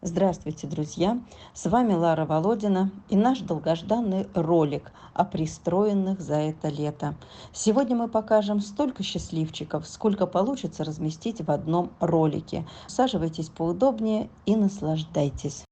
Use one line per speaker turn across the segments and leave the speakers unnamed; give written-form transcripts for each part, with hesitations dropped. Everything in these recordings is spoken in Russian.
Здравствуйте, друзья! С вами Лара Володина и наш долгожданный ролик о пристроенных за это лето. Сегодня мы покажем столько счастливчиков, сколько получится разместить в одном ролике. Усаживайтесь поудобнее и наслаждайтесь.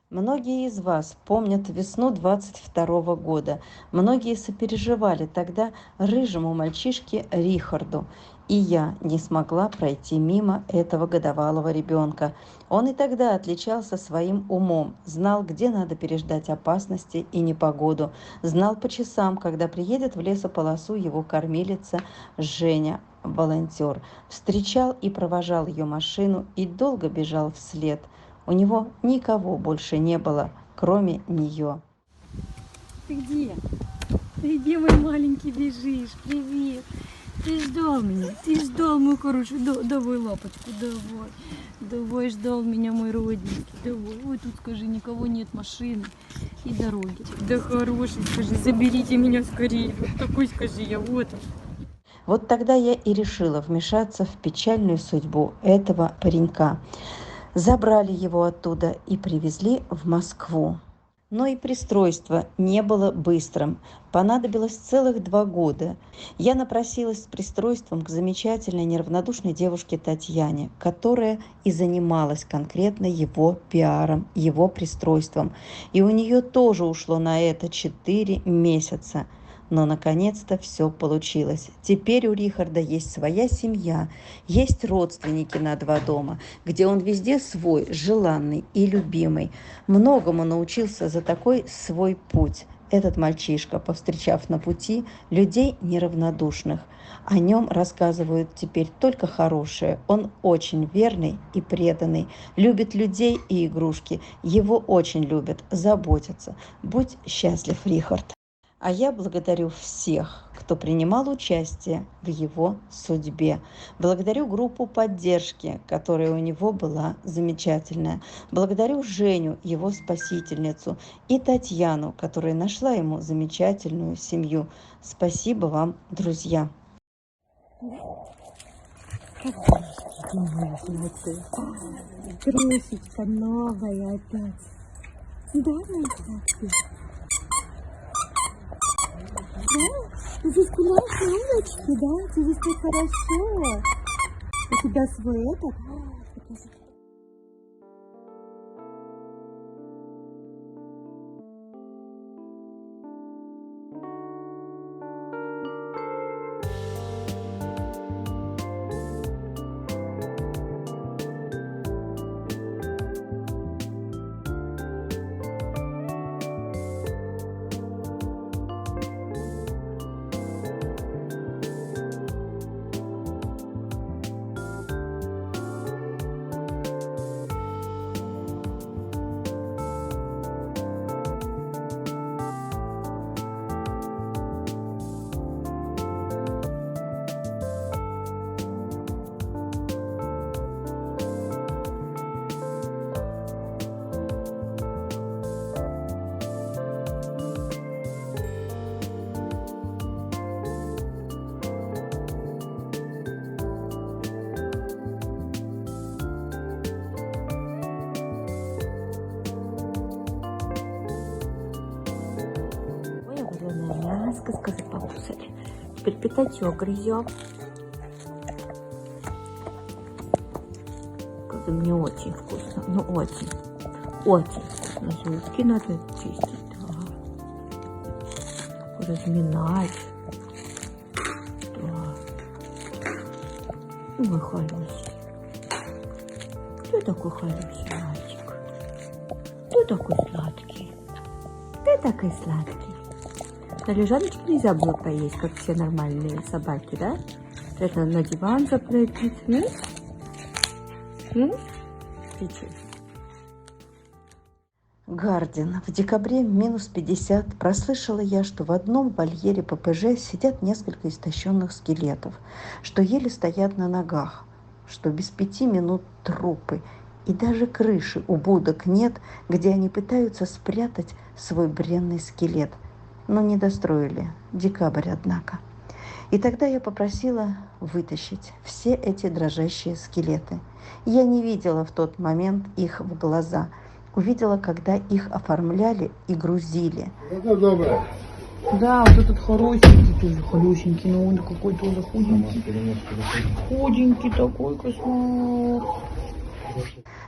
Многие из вас помнят весну 22 года. Многие сопереживали тогда рыжему мальчишке Рихарду. И я не смогла пройти мимо этого годовалого ребенка. Он и тогда отличался своим умом, знал, где надо переждать опасности и непогоду, знал по часам, когда приедет в лесополосу его кормилица Женя, волонтер, встречал и провожал ее машину и долго бежал вслед. У него никого больше не было, кроме нее.
Ты где? Ты где, мой маленький, бежишь? Привет! Ты ждал меня, ты ждал мою хорошую, давай лапочку, давай ждал меня, мой родненький, давай. Ой, тут скажи, никого нет, машины и дороги. Да хороший, скажи, заберите меня скорее, вот такой скажи, я вот.
Вот тогда я и решила вмешаться в печальную судьбу этого паренька. Забрали его оттуда и привезли в Москву. Но и пристройство не было быстрым. Понадобилось целых 2 года. Я напросилась с пристройством к замечательной неравнодушной девушке Татьяне, которая и занималась конкретно его пиаром, его пристройством. И у нее тоже ушло на это 4 месяца. Но наконец-то все получилось. Теперь у Рихарда есть своя семья, есть родственники на 2 дома, где он везде свой, желанный и любимый. Многому научился за такой свой путь. Этот мальчишка, повстречав на пути людей неравнодушных. О нем рассказывают теперь только хорошее. Он очень верный и преданный, любит людей и игрушки. Его очень любят, заботятся. Будь счастлив, Рихард. А я благодарю всех, кто принимал участие в его судьбе. Благодарю группу поддержки, которая у него была замечательная. Благодарю Женю, его спасительницу, и Татьяну, которая нашла ему замечательную семью. Спасибо вам, друзья.
Крышечка новая опять. Да, моя сладкая? Да? Ты здесь гуляешь, умнички, да? Тебе здесь так хорошо. У тебя свой этот? Мяско, сказать, покусать. Теперь пятачок грызем. Это мне очень вкусно. Ну, очень. Очень вкусно. Зубки надо чистить. Да. Разминать. Да. Ну, мой хороший. Ты такой хороший мальчик. Ты такой сладкий. Ты такой сладкий. На лежаночке нельзя было поесть, как все нормальные собаки, да? Это на диван запрыгнуть.
Гардин. В декабре -50 прослышала я, что в одном вольере ППЖ сидят несколько истощенных скелетов, что еле стоят на ногах, что без 5 минут трупы, и даже крыши у будок нет, где они пытаются спрятать свой бренный скелет. Но не достроили. Декабрь, однако. И тогда я попросила вытащить все эти дрожащие скелеты. Я не видела в тот момент их в глаза. Увидела, когда их оформляли и грузили.
Ну, доброе.
Да, вот этот хорошенький тоже, хорошенький, но он какой тоже худенький. Худенький такой кошмар.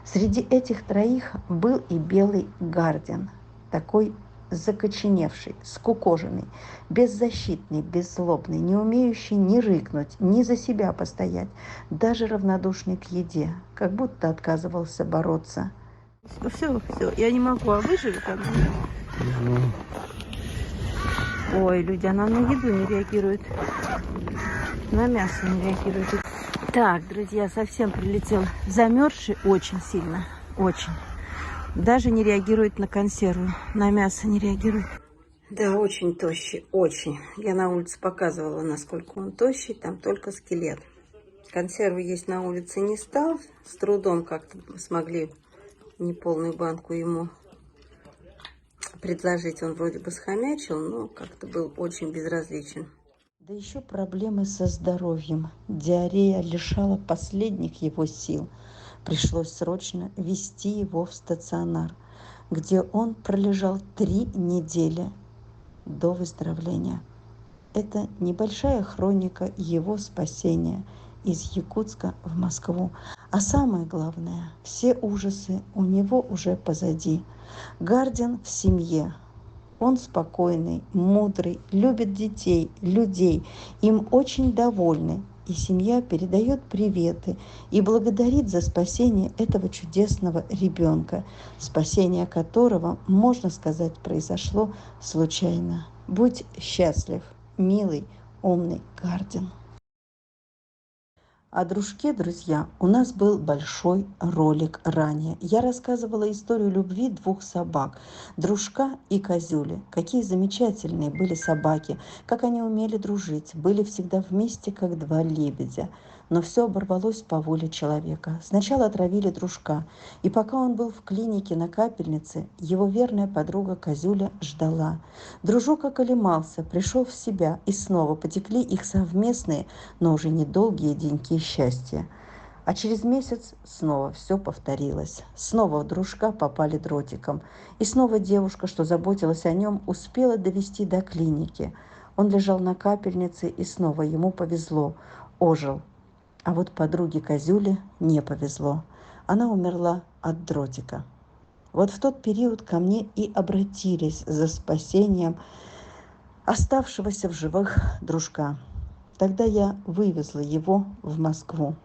Среди этих троих был и белый Гардиан, такой закоченевший, скукоженный, беззащитный, беззлобный, не умеющий ни рыкнуть, ни за себя постоять, даже равнодушный к еде, как будто отказывался бороться. Все, я не могу, а выжили как бы? Ой, люди, она на еду не реагирует, на мясо не реагирует. Так, друзья, совсем прилетел замерзший очень сильно, очень. Даже не реагирует на консерву, на мясо не реагирует. Да, очень тощий, очень. Я на улице показывала, насколько он тощий, там только скелет. Консервы есть на улице не стал, с трудом как-то смогли неполную банку ему предложить. Он вроде бы схомячил, но как-то был очень безразличен. Да еще проблемы со здоровьем. Диарея лишала последних его сил. Пришлось срочно везти его в стационар, где он пролежал 3 недели до выздоровления. Это небольшая хроника его спасения из Якутска в Москву. А самое главное, все ужасы у него уже позади. Гардиан в семье. Он спокойный, мудрый, любит детей, людей. Им очень довольны. И семья передает приветы и благодарит за спасение этого чудесного ребенка, спасение которого, можно сказать, произошло случайно. Будь счастлив, милый, умный Гардиан. О дружке, друзья, у нас был большой ролик ранее. Я рассказывала историю любви 2 собак, Дружка и Козюли. Какие замечательные были собаки, как они умели дружить, были всегда вместе, как 2 лебедя. Но все оборвалось по воле человека. Сначала отравили Дружка, и пока он был в клинике на Капельнице, его верная подруга Козюля ждала. Дружок околемался, пришел в себя, и снова потекли их совместные, но уже недолгие деньки счастья. А через месяц снова все повторилось. Снова в Дружка попали дротиком. И снова девушка, что заботилась о нем, успела довести до клиники. Он лежал на Капельнице, и снова ему повезло. Ожил. А вот подруге Козюле не повезло. Она умерла от дротика. Вот в тот период ко мне и обратились за спасением оставшегося в живых Дружка. Тогда я вывезла его в Москву.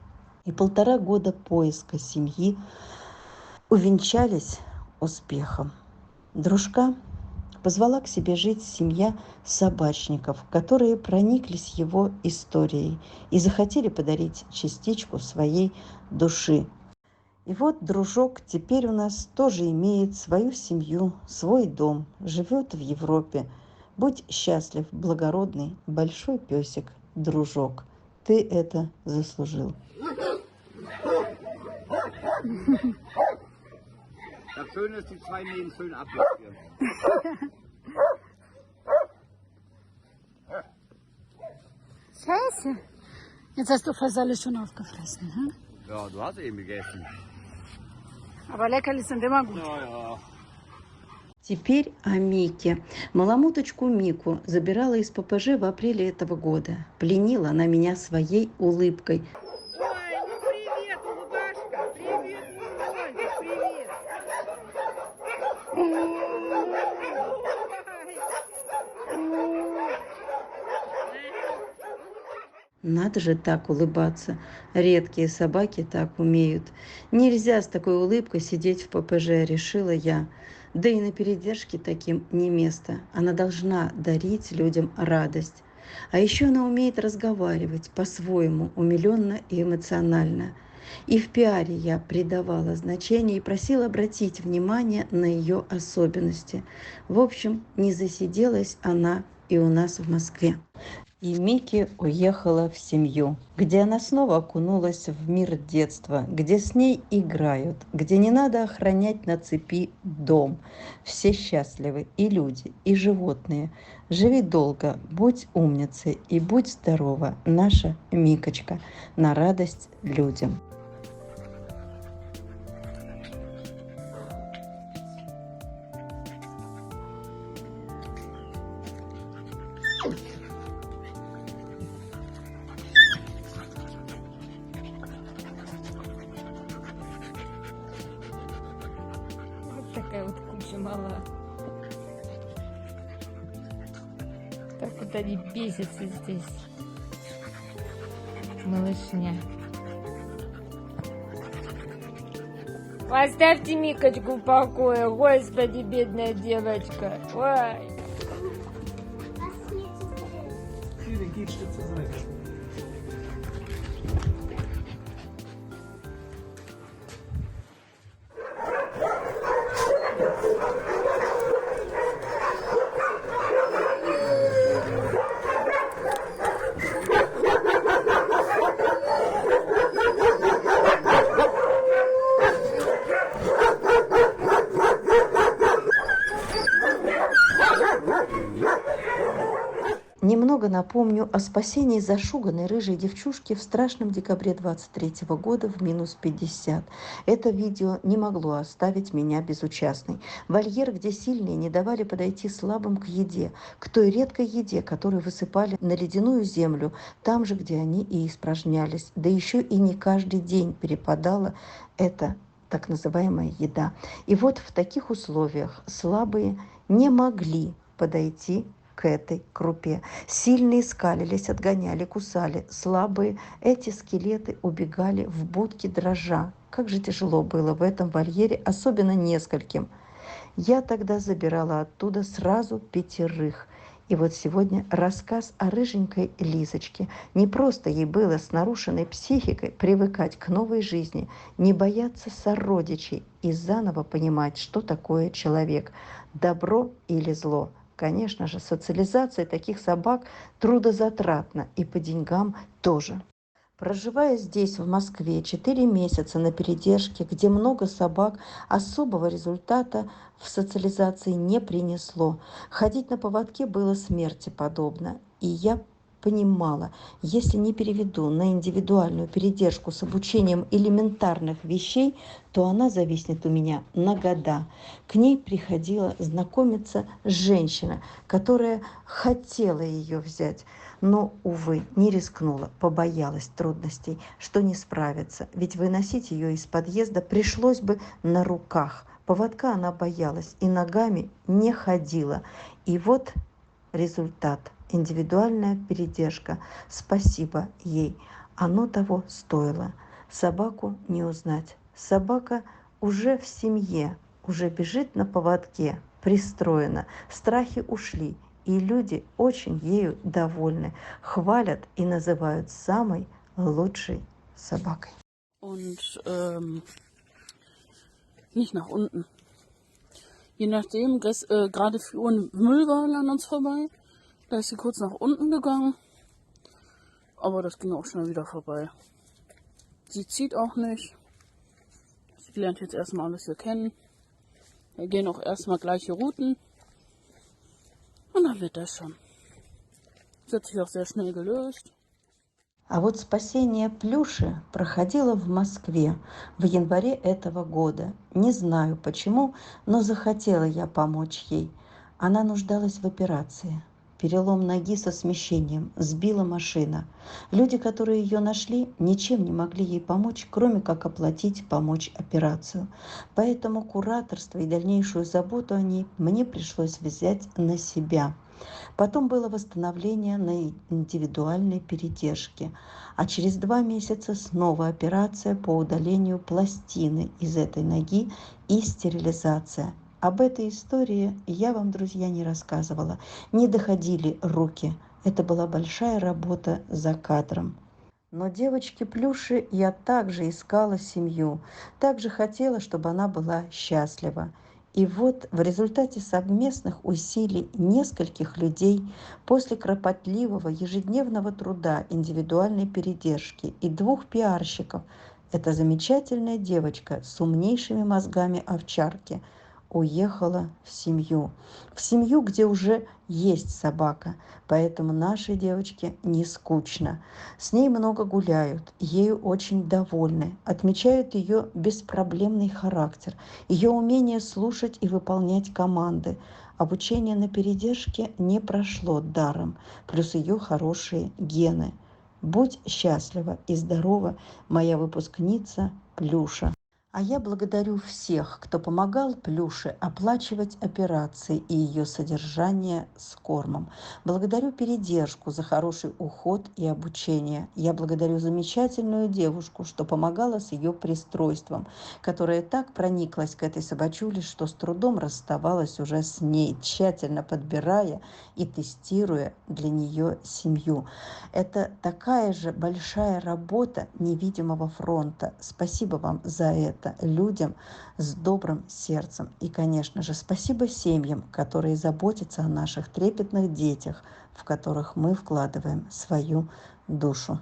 И 1,5 года поиска семьи увенчались успехом. Дружка позвала к себе жить семья собачников, которые прониклись его историей и захотели подарить частичку своей души. И вот Дружок теперь у нас тоже имеет свою семью, свой дом, живет в Европе. Будь счастлив, благородный, большой песик, Дружок. Ты это заслужил.
Das Schöne ist, die 2 nehmen schön abmassieren.
Scheiße. Jetzt hast du fast alles schon aufgefressen, hm?
Ja, du hast eben gegessen.
Aber leckerli sind immer gut.
Ja, ja.
Теперь о Мике. Маламуточку Мику забирала из ППЖ в апреле этого года. Пленила она меня своей улыбкой.
Ой, ну привет, улыбашка. Привет, Мирончик, привет.
Надо же так улыбаться. Редкие собаки так умеют. Нельзя с такой улыбкой сидеть в ППЖ, решила я. Да и на передержке таким не место. Она должна дарить людям радость. А еще она умеет разговаривать по-своему, умиленно и эмоционально. И в пиаре я придавала значение и просила обратить внимание на ее особенности. В общем, не засиделась она и у нас в Москве. И Мики уехала в семью, где она снова окунулась в мир детства, где с ней играют, где не надо охранять на цепи дом. Все счастливы, и люди, и животные. Живи долго, будь умницей и будь здорова, наша Микочка, на радость людям.
Вот такая вот куча мала. Как вот они бесятся здесь. Малышня. Поставьте Микочку в покое. Господи, бедная девочка. Ой.
Немного напомню о спасении зашуганной рыжей девчушки в страшном декабре 23 года в -50. Это видео не могло оставить меня безучастной. Вольер, где сильные не давали подойти слабым к еде, к той редкой еде, которую высыпали на ледяную землю, там же, где они и испражнялись. Да еще и не каждый день перепадала эта так называемая еда. И вот в таких условиях слабые не могли подойти к этой крупе. Сильные скалились, отгоняли, кусали. Слабые эти скелеты убегали в будки дрожа. Как же тяжело было в этом вольере, особенно нескольким. Я тогда забирала оттуда сразу 5. И вот сегодня рассказ о рыженькой Лизочке. Не просто ей было с нарушенной психикой привыкать к новой жизни, не бояться сородичей и заново понимать, что такое человек, добро или зло. Конечно же, социализация таких собак трудозатратна и по деньгам тоже. Проживая здесь, в Москве, 4 месяца на передержке, где много собак, особого результата в социализации не принесло. Ходить на поводке было смерти подобно. И я понимала, если не переведу на индивидуальную передержку с обучением элементарных вещей, то она зависнет у меня на года. К ней приходила знакомиться женщина, которая хотела ее взять, но, увы, не рискнула, побоялась трудностей, что не справится, ведь выносить ее из подъезда пришлось бы на руках. Поводка она боялась и ногами не ходила. И вот результат. Индивидуальная передержка. Спасибо ей. Оно того стоило. Собаку не узнать. Собака уже в семье, уже бежит на поводке, пристроена. Страхи ушли, и люди очень ею довольны. Хвалят и называют самой лучшей собакой.
Und nicht nach unten. Je nachdem, gerade fuhren Müllwagen an uns vorbei. Da ist sie kurz nach unten gegangen, aber das ging auch schnell wieder vorbei. Sie zieht auch nicht. Sie lernt jetzt erstmal alles hier kennen. Wir gehen auch erstmal gleiche Routen. Und dann wird das schon. Das hat sich auch sehr schnell gelöst.
А вот спасение Плюши проходило в Москве в январе этого года. Не знаю почему, но захотела я помочь ей. Она нуждалась в операции. Перелом ноги со смещением, сбила машина. Люди, которые ее нашли, ничем не могли ей помочь, кроме как оплатить, помочь операцию. Поэтому кураторство и дальнейшую заботу о ней мне пришлось взять на себя. Потом было восстановление на индивидуальной передержке. А через 2 месяца снова операция по удалению пластины из этой ноги и стерилизация. Об этой истории я вам, друзья, не рассказывала. Не доходили руки. Это была большая работа за кадром. Но девочке Плюши я также искала семью. Также хотела, чтобы она была счастлива. И вот в результате совместных усилий нескольких людей после кропотливого ежедневного труда, индивидуальной передержки и 2 пиарщиков эта замечательная девочка с умнейшими мозгами овчарки уехала в семью, где уже есть собака, поэтому нашей девочке не скучно. С ней много гуляют, ею очень довольны, отмечают ее беспроблемный характер, ее умение слушать и выполнять команды. Обучение на передержке не прошло даром, плюс ее хорошие гены. Будь счастлива и здорова, моя выпускница Плюша. А я благодарю всех, кто помогал Плюше оплачивать операции и ее содержание с кормом. Благодарю передержку за хороший уход и обучение. Я благодарю замечательную девушку, что помогала с ее пристройством, которая так прониклась к этой собачуле, что с трудом расставалась уже с ней, тщательно подбирая и тестируя для нее семью. Это такая же большая работа невидимого фронта. Спасибо вам за это, людям с добрым сердцем. И, конечно же, спасибо семьям, которые заботятся о наших трепетных детях, в которых мы вкладываем свою душу.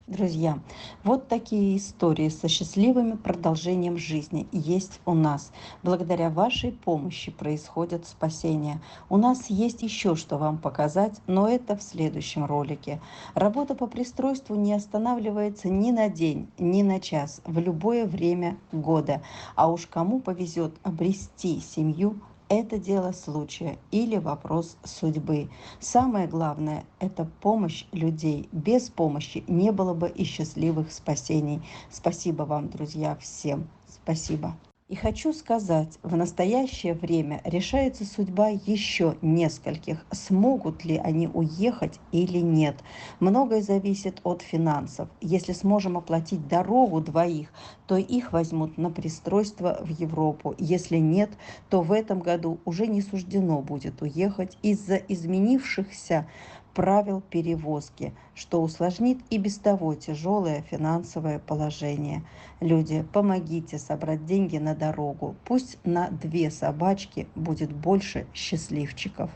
Друзья, вот такие истории со счастливым продолжением жизни есть у нас. Благодаря вашей помощи происходят спасения. У нас есть еще что вам показать, но это в следующем ролике. Работа по пристройству не останавливается ни на день, ни на час, в любое время года. А уж кому повезет обрести семью, это дело случая или вопрос судьбы. Самое главное – это помощь людей. Без помощи не было бы и счастливых спасений. Спасибо вам, друзья, всем. Спасибо. И хочу сказать, в настоящее время решается судьба еще нескольких, смогут ли они уехать или нет. Многое зависит от финансов. Если сможем оплатить дорогу двоих, то их возьмут на пристройство в Европу. Если нет, то в этом году уже не суждено будет уехать из-за изменившихся правил перевозки, что усложнит и без того тяжелое финансовое положение. Люди, помогите собрать деньги на дорогу. Пусть на 2 собачки будет больше счастливчиков.